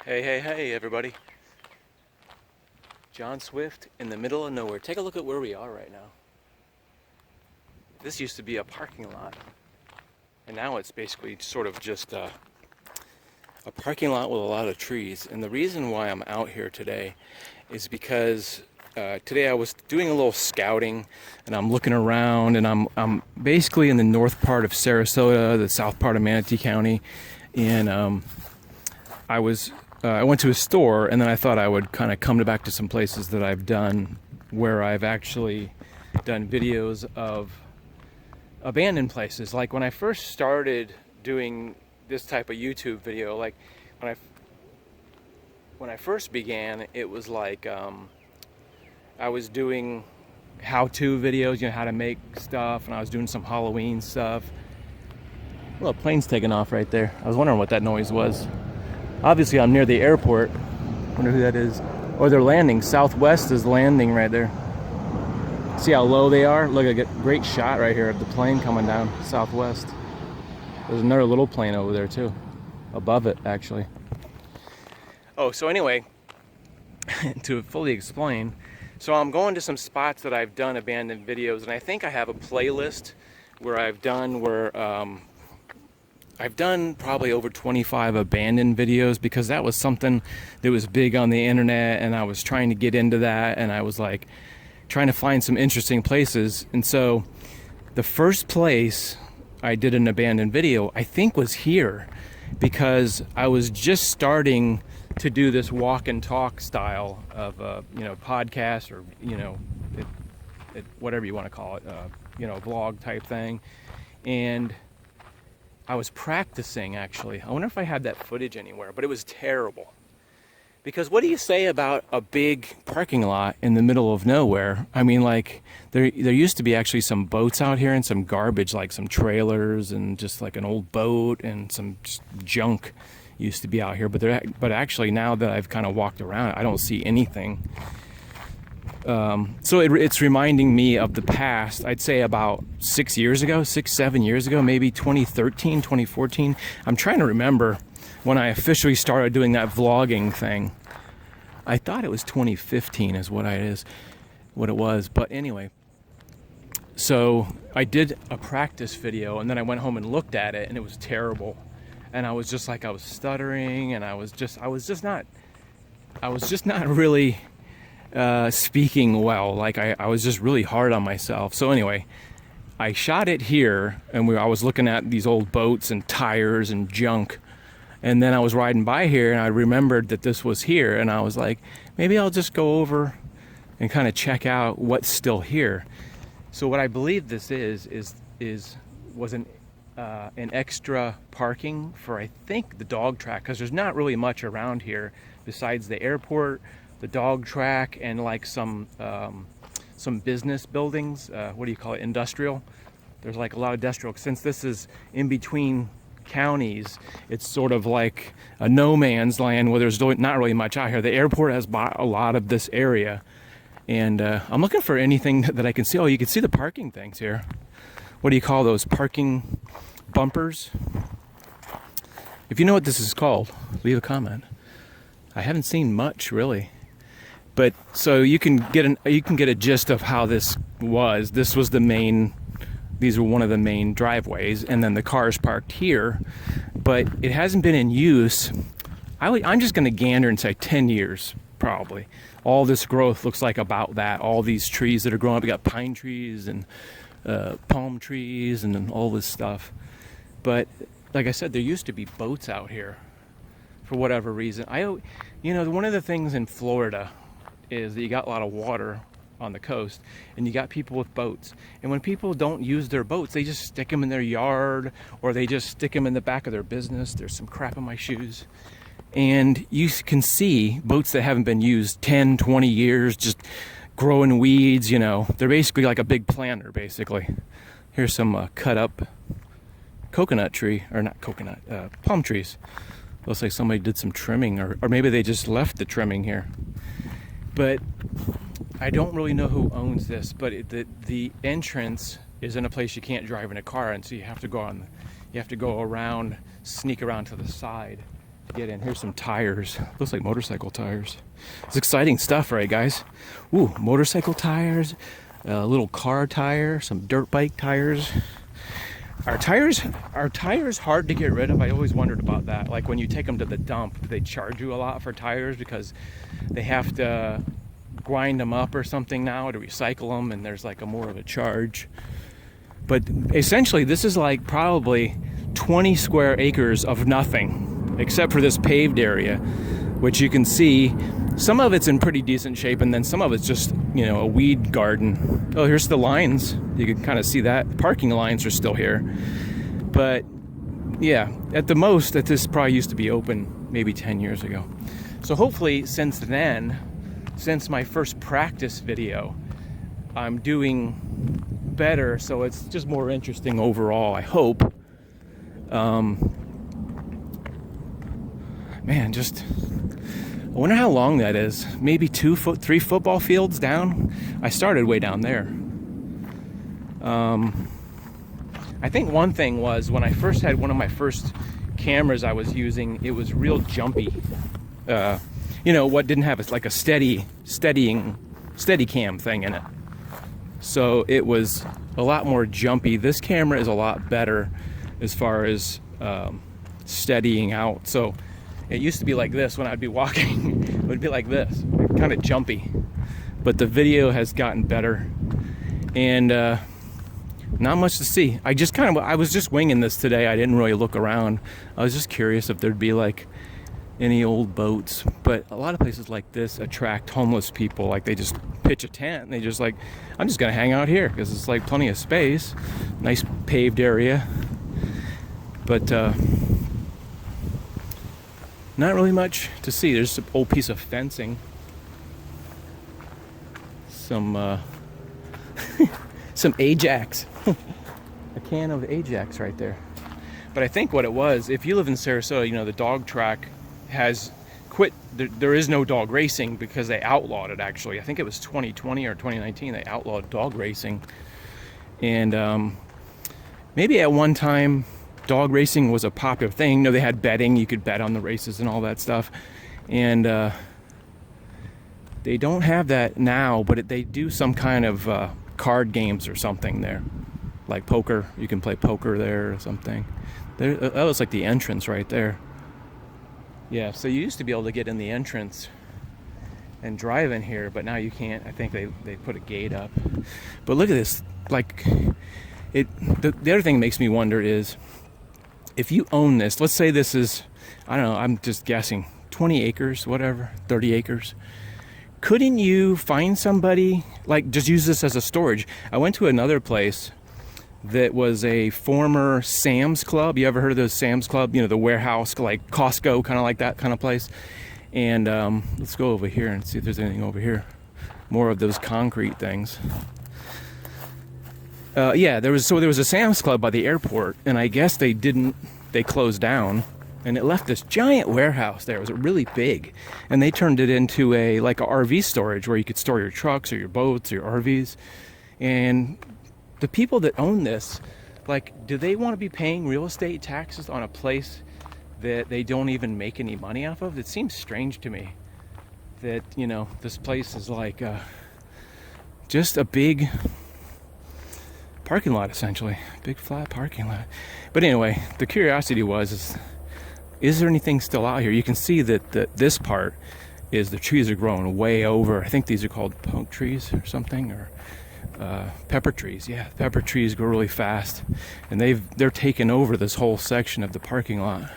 Hey, everybody. John Swift in the middle of nowhere. Take a look at where we are right now. This used to be a parking lot, and now it's basically sort of just a parking lot with a lot of trees. And the reason why I'm out here today is because today I was doing a little scouting, and I'm looking around, and I'm basically in the north part of Sarasota, the south part of Manatee County, and I went to a store, and then I thought I would kind of come back to some places that I've done where I've actually done videos of abandoned places. Like when I first started doing this type of YouTube video, like when I first began, it was like I was doing how-to videos, you know, how to make stuff, and I was doing some Halloween stuff. Well, a plane's taking off right there. I was wondering what that noise was. Obviously, I'm near the airport. Wonder who that is. Or they're landing. Southwest is landing right there. See how low they are? Look, I get a great shot right here of the plane coming down Southwest. There's another little plane over there too. Above it, actually. Oh, so anyway, to fully explain, so I'm going to some spots that I've done abandoned videos, and I think I have a playlist where I've done probably over 25 abandoned videos, because that was something that was big on the internet, and I was trying to get into that, and I was like trying to find some interesting places. And so the first place I did an abandoned video, I think, was here, because I was just starting to do this walk and talk style of podcast, or whatever you want to call it, vlog type thing. And I was practicing, actually. I wonder if I had that footage anywhere, but it was terrible. Because what do you say about a big parking lot in the middle of nowhere? I mean, like, there used to be actually some boats out here and some garbage, like some trailers and just like an old boat and some junk used to be out here. But actually, now that I've kind of walked around, I don't see anything. So it's reminding me of the past. I'd say about 7 years ago, maybe 2013, 2014. I'm trying to remember when I officially started doing that vlogging thing. I thought it was 2015 is what it was. But anyway, so I did a practice video, and then I went home and looked at it, and it was terrible. And I was just like, I was stuttering, and I was just not really speaking well. Like I was just really hard on myself. So anyway, I shot it here, and I was looking at these old boats and tires and junk, and then I was riding by here, and I remembered that this was here, and I was like, maybe I'll just go over and kind of check out what's still here. So what I believe this was an extra parking for, I think, the dog track, because there's not really much around here besides the airport, the dog track, and like some business buildings. What do you call it? Industrial. There's like a lot of industrial. Since this is in between counties, it's sort of like a no man's land where there's not really much out here. The airport has bought a lot of this area, and I'm looking for anything that I can see. Oh, you can see the parking things here. What do you call those? Parking bumpers? If you know what this is called, leave a comment. I haven't seen much, really. But so you can get a gist of how this was. This was the main. These were one of the main driveways, and then the cars parked here. But it hasn't been in use. I'm just going to gander and say 10 years, probably. All this growth looks like about that. All these trees that are growing up. We got pine trees and palm trees and all this stuff. But like I said, there used to be boats out here for whatever reason. One of the things in Florida is that you got a lot of water on the coast, and you got people with boats. And when people don't use their boats, they just stick them in their yard, or they just stick them in the back of their business. There's some crap in my shoes. And you can see boats that haven't been used 10, 20 years, just growing weeds, They're basically like a big planter, basically. Here's some cut up coconut tree, or not coconut, palm trees. Looks like somebody did some trimming, or maybe they just left the trimming here. But I don't really know who owns this, but the entrance is in a place you can't drive in a car, and so you have to go around, sneak around to the side to get in. Here's some tires. Looks like motorcycle tires. It's exciting stuff, right, guys? Ooh, motorcycle tires, a little car tire, some dirt bike tires. Are tires hard to get rid of? I always wondered about that. Like when you take them to the dump, do they charge you a lot for tires because they have to grind them up or something now to recycle them, and there's like a more of a charge? But essentially, this is like probably 20 square acres of nothing, except for this paved area, which you can see some of it's in pretty decent shape, and then some of it's just, you know, a weed garden. Oh, here's the lines. You can kind of see that. The parking lines are still here. But yeah, at the most, that this probably used to be open maybe 10 years ago. So hopefully since then, since my first practice video, I'm doing better, so it's just more interesting overall, I hope. Man, just I wonder how long that is. Maybe 3 football fields down. I started way down there. I think one thing was when I first had one of my first cameras I was using, it was real jumpy. You know, what didn't have like a steady cam thing in it. So it was a lot more jumpy. This camera is a lot better as far as steadying out. So it used to be like this when I'd be walking. It would be like this, kind of jumpy. But the video has gotten better, and not much to see. I was just winging this today. I didn't really look around. I was just curious if there'd be like any old boats. But a lot of places like this attract homeless people. Like they just pitch a tent and they just like, I'm just gonna hang out here because it's like plenty of space, nice paved area. But not really much to see. There's an old piece of fencing. Some some Ajax. A can of Ajax right there. But I think what it was, if you live in Sarasota, you know, the dog track has quit. There is no dog racing because they outlawed it, actually. I think it was 2020 or 2019 they outlawed dog racing. And maybe at one time dog racing was a popular thing. You know, they had betting. You could bet on the races and all that stuff. And they don't have that now, but they do some kind of card games or something there. Like poker. You can play poker there or something. That was like the entrance right there. Yeah, so you used to be able to get in the entrance and drive in here, but now you can't. I think they put a gate up. But look at this. Like, the other thing that makes me wonder is, if you own this, let's say this is, I don't know, I'm just guessing, 20 acres, whatever, 30 acres. Couldn't you find somebody, like, just use this as a storage? I went to another place that was a former Sam's Club. You ever heard of those Sam's Club? You know, the warehouse, like Costco, kind of like that kind of place. And let's go over here and see if there's anything over here. More of those concrete things. Yeah, there was a Sam's Club by the airport, and I guess they closed down, and it left this giant warehouse there. It was really big, and they turned it into a RV storage where you could store your trucks or your boats or your RVs. And the people that own this, like, do they want to be paying real estate taxes on a place that they don't even make any money off of? It seems strange to me that, you know, this place is like just a big parking lot, essentially. Big flat parking lot. But anyway, the curiosity was, is there anything still out here? You can see that this part is the trees are growing way over. I think these are called poke trees or something, or pepper trees. Yeah, pepper trees grow really fast, and they're taking over this whole section of the parking lot.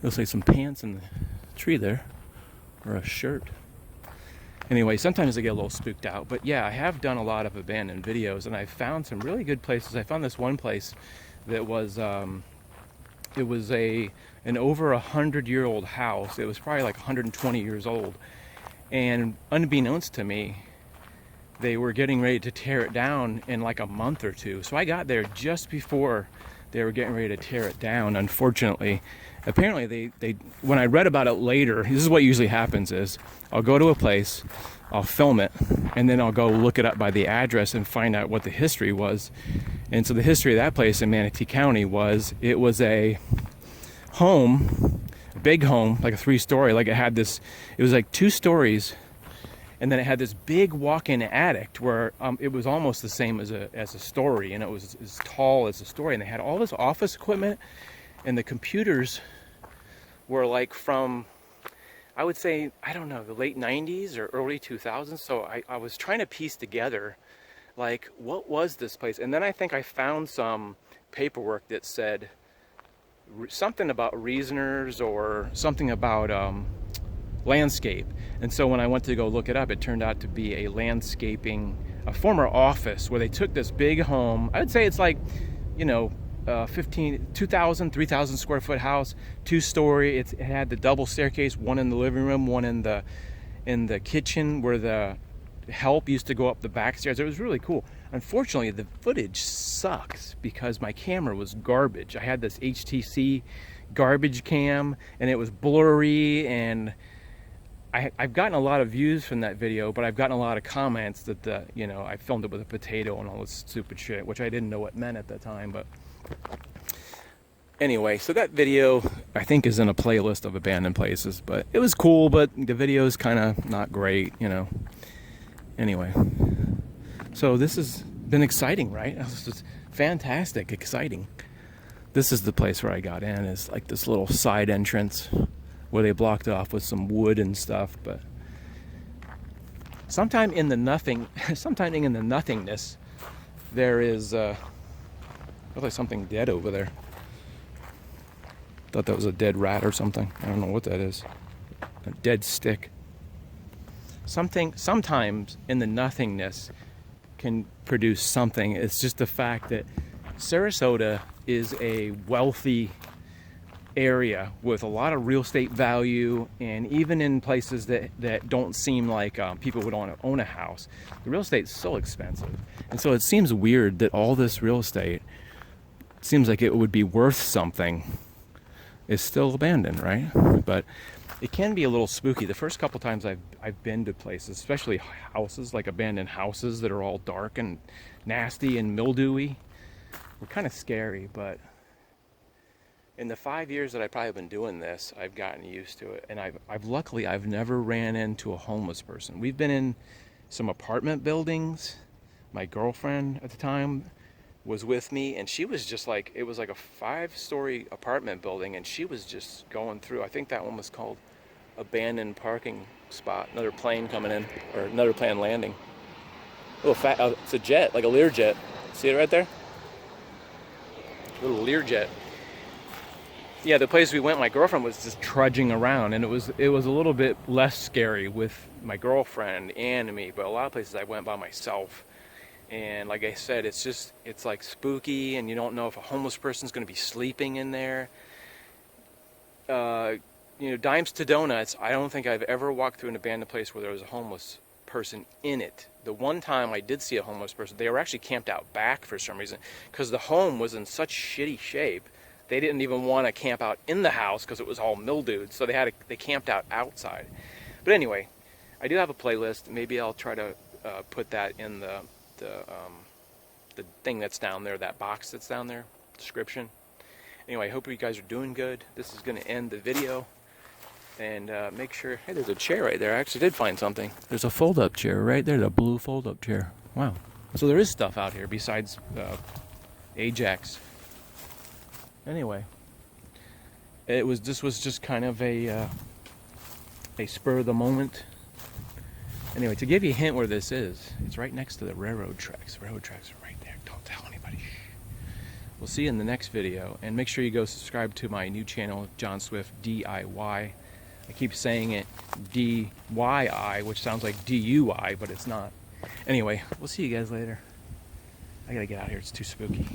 Looks like some pants in the tree there, or a shirt. Anyway, sometimes I get a little spooked out, but yeah, I have done a lot of abandoned videos, and I found some really good places. I found this one place that was it was an over 100-year-old house. It was probably like 120 years old, and unbeknownst to me, they were getting ready to tear it down in like a month or two. So I got there just before they were getting ready to tear it down. Unfortunately, apparently they when I read about it later, this is what usually happens is I'll go to a place, I'll film it, and then I'll go look it up by the address and find out what the history was. And so the history of that place in Manatee County was, it was a home, a big home, like a 3-story. Like it was like 2 stories, and then it had this big walk-in attic where it was almost the same as a story, and it was as tall as a story. And they had all this office equipment, and the computers were like from, I would say, I don't know, the late 90s or early 2000s. So I was trying to piece together, like, what was this place? And then I think I found some paperwork that said something about reasoners or something about landscape. And so when I went to go look it up, it turned out to be a former office where they took this big home. I would say it's like, 2,000, 3,000 square foot house, 2-story. It had the double staircase, one in the living room, one in the kitchen where the help used to go up the back stairs. It was really cool. Unfortunately, the footage sucks because my camera was garbage. I had this HTC garbage cam, and it was blurry, and I've gotten a lot of views from that video, but I've gotten a lot of comments that I filmed it with a potato and all this stupid shit, which I didn't know what meant at the time. But anyway, so that video I think is in a playlist of abandoned places, but it was cool, but the video is kind of not great, Anyway, so this has been exciting, right? This is fantastic, exciting. This is the place where I got in. It's like this little side entrance where they blocked off with some wood and stuff. But sometime in the nothingness, there is looks like something dead over there. Thought that was a dead rat or something. I don't know what that is. A dead stick. Sometimes in the nothingness can produce something. It's just the fact that Sarasota is a wealthy area with a lot of real estate value, and even in places that don't seem like people would want to own a house, the real estate is so expensive. And so it seems weird that all this real estate seems like it would be worth something is still abandoned, right? But it can be a little spooky. The first couple times I've been to places, especially houses, like abandoned houses that are all dark and nasty and mildewy, were kind of scary. But in the 5 years that I've probably been doing this, I've gotten used to it. And luckily I've never ran into a homeless person. We've been in some apartment buildings. My girlfriend at the time was with me, and she was just like, it was like a 5-story apartment building, and she was just going through. I think that one was called abandoned parking spot. Another plane coming in, or another plane landing. It's a jet, like a Learjet. See it right there? Little Learjet. Yeah, the place we went, my girlfriend was just trudging around, and it was a little bit less scary with my girlfriend and me, but a lot of places I went by myself. And like I said, it's like spooky, and you don't know if a homeless person's going to be sleeping in there. Dimes to donuts, I don't think I've ever walked through an abandoned place where there was a homeless person in it. The one time I did see a homeless person, they were actually camped out back for some reason, because the home was in such shitty shape. They didn't even want to camp out in the house because it was all mildewed, so they camped out outside. But anyway, I do have a playlist. Maybe I'll try to put that in the thing that's down there, that box that's down there, description. Anyway, I hope you guys are doing good. This is going to end the video. And make sure, hey, there's a chair right there. I actually did find something. There's a fold-up chair right there, the blue fold-up chair. Wow. So there is stuff out here besides Ajax. Anyway, this was just kind of a spur of the moment. Anyway, to give you a hint where this is, it's right next to the railroad tracks. The railroad tracks are right there. Don't tell anybody. We'll see you in the next video. And make sure you go subscribe to my new channel, John Swift DIY. I keep saying it DYI, which sounds like DUI, but it's not. Anyway, we'll see you guys later. I gotta get out of here. It's too spooky.